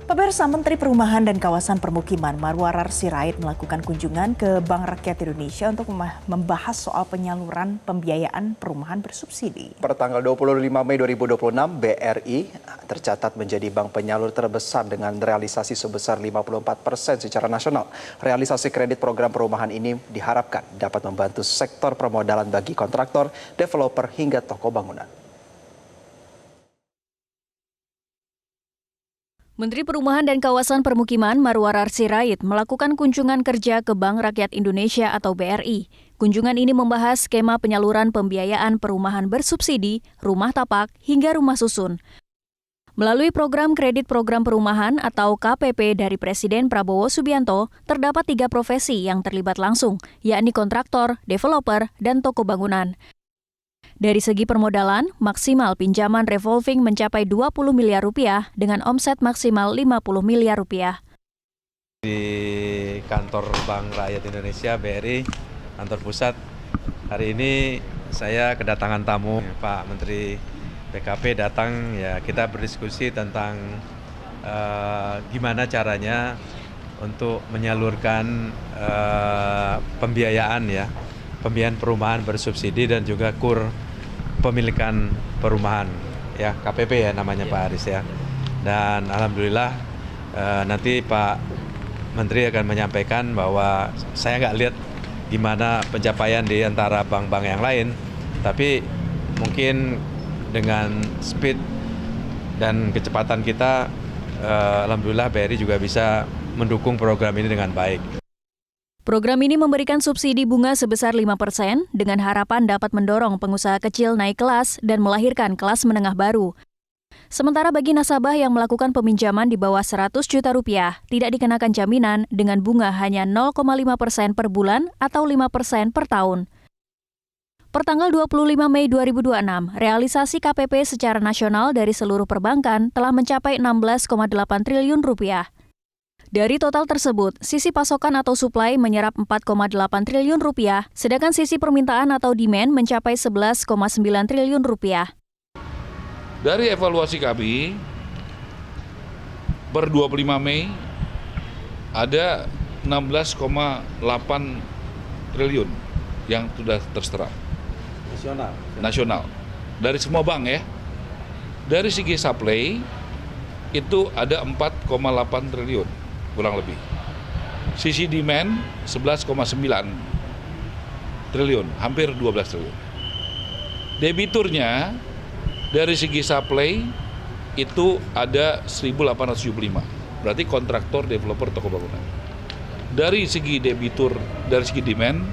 Pemirsa, Menteri Perumahan dan Kawasan Permukiman Marwarar Sirait melakukan kunjungan ke Bank Rakyat Indonesia untuk membahas soal penyaluran pembiayaan perumahan bersubsidi. Pertanggal 25 Mei 2026, BRI tercatat menjadi bank penyalur terbesar dengan realisasi sebesar 54% secara nasional. Realisasi kredit program perumahan ini diharapkan dapat membantu sektor permodalan bagi kontraktor, developer hingga toko bangunan. Menteri Perumahan dan Kawasan Permukiman Marwarar Sirait melakukan kunjungan kerja ke Bank Rakyat Indonesia atau BRI. Kunjungan ini membahas skema penyaluran pembiayaan perumahan bersubsidi, rumah tapak, hingga rumah susun. Melalui program kredit program perumahan atau KPP dari Presiden Prabowo Subianto, terdapat 3 profesi yang terlibat langsung, yakni kontraktor, developer, dan toko bangunan. Dari segi permodalan, maksimal pinjaman revolving mencapai 20 miliar rupiah dengan omset maksimal 50 miliar rupiah. Di kantor Bank Rakyat Indonesia BRI, kantor pusat, hari ini saya kedatangan tamu Pak Menteri PKP datang, ya kita berdiskusi tentang gimana caranya untuk menyalurkan pembiayaan perumahan bersubsidi dan juga KUR pemilikan perumahan, ya KPP ya namanya Pak Aris ya. Dan alhamdulillah nanti Pak Menteri akan menyampaikan bahwa saya nggak lihat gimana pencapaian di antara bank-bank yang lain, tapi mungkin dengan speed dan kecepatan kita, alhamdulillah BRI juga bisa mendukung program ini dengan baik. Program ini memberikan subsidi bunga sebesar 5% dengan harapan dapat mendorong pengusaha kecil naik kelas dan melahirkan kelas menengah baru. Sementara bagi nasabah yang melakukan peminjaman di bawah 100 juta rupiah, tidak dikenakan jaminan dengan bunga hanya 0,5% per bulan atau 5% per tahun. Pertanggal 25 Mei 2026, realisasi KPP secara nasional dari seluruh perbankan telah mencapai 16,8 triliun rupiah. Dari total tersebut, sisi pasokan atau suplai menyerap 4,8 triliun rupiah, sedangkan sisi permintaan atau demand mencapai 11,9 triliun rupiah. Dari evaluasi kami, per 25 Mei ada 16,8 triliun yang sudah terserap. Nasional. Dari semua bank ya. Dari segi supply, itu ada 4,8 triliun. Kurang lebih. Sisi demand 11,9 triliun, hampir 12 triliun. Debiturnya dari segi supply itu ada 1.875, berarti kontraktor, developer, toko bangunan. Dari segi debitur, dari segi demand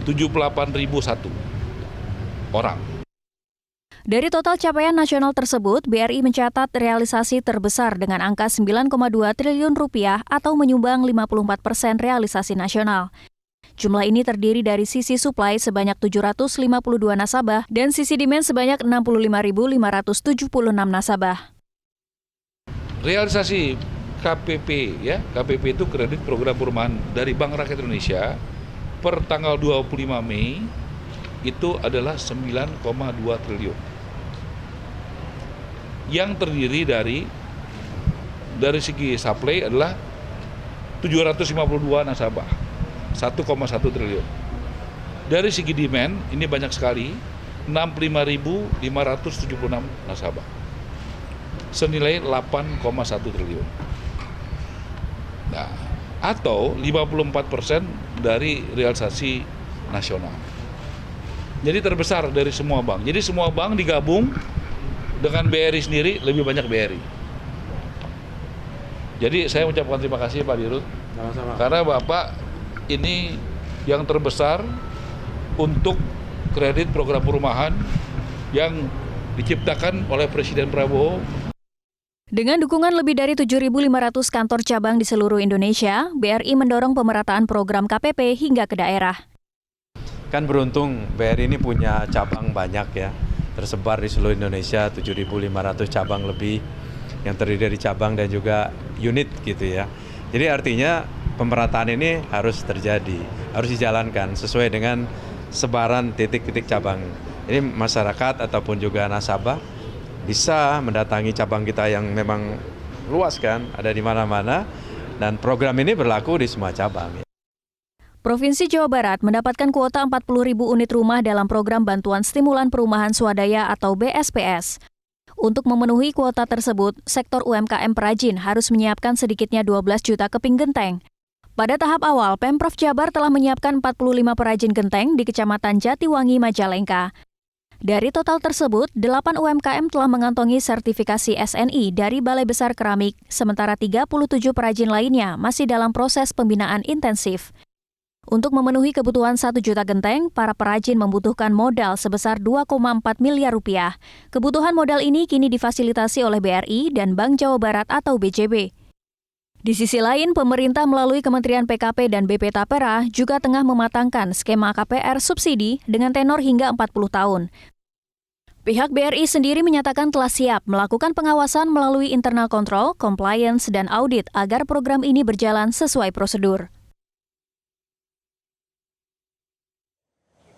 78.001 orang. Dari total capaian nasional tersebut, BRI mencatat realisasi terbesar dengan angka 9,2 triliun rupiah atau menyumbang 54% realisasi nasional. Jumlah ini terdiri dari sisi suplai sebanyak 752 nasabah dan sisi demand sebanyak 65.576 nasabah. Realisasi KPP KPP itu kredit program perumahan dari Bank Rakyat Indonesia per tanggal 25 Mei itu adalah 9,2 triliun. Yang terdiri dari segi supply adalah 752 nasabah, 1,1 triliun. Dari segi demand, ini banyak sekali, 65.576 nasabah, senilai 8,1 triliun. Nah, atau 54% dari realisasi nasional. Jadi terbesar dari semua bank. Jadi semua bank digabung dengan BRI sendiri lebih banyak BRI. Jadi saya ucapkan terima kasih Pak Dirut. Sama-sama. Karena Bapak ini yang terbesar untuk kredit program perumahan yang diciptakan oleh Presiden Prabowo. Dengan dukungan lebih dari 7.500 kantor cabang di seluruh Indonesia, BRI mendorong pemerataan program KPP hingga ke daerah. Kan beruntung BRI ini punya cabang banyak ya, tersebar di seluruh Indonesia, 7.500 cabang lebih yang terdiri dari cabang dan juga unit gitu ya. Jadi artinya pemerataan ini harus terjadi, harus dijalankan sesuai dengan sebaran titik-titik cabang. Jadi masyarakat ataupun juga nasabah bisa mendatangi cabang kita yang memang luas kan, ada di mana-mana, dan program ini berlaku di semua cabang. Provinsi Jawa Barat mendapatkan kuota 40.000 unit rumah dalam program Bantuan Stimulan Perumahan Swadaya atau BSPS. Untuk memenuhi kuota tersebut, sektor UMKM perajin harus menyiapkan sedikitnya 12 juta keping genteng. Pada tahap awal, Pemprov Jabar telah menyiapkan 45 perajin genteng di Kecamatan Jatiwangi, Majalengka. Dari total tersebut, 8 UMKM telah mengantongi sertifikasi SNI dari Balai Besar Keramik, sementara 37 perajin lainnya masih dalam proses pembinaan intensif. Untuk memenuhi kebutuhan 1 juta genteng, para perajin membutuhkan modal sebesar 2,4 miliar rupiah. Kebutuhan modal ini kini difasilitasi oleh BRI dan Bank Jawa Barat atau BJB. Di sisi lain, pemerintah melalui Kementerian PKP dan BP Tapera juga tengah mematangkan skema KPR subsidi dengan tenor hingga 40 tahun. Pihak BRI sendiri menyatakan telah siap melakukan pengawasan melalui internal control, compliance, dan audit agar program ini berjalan sesuai prosedur.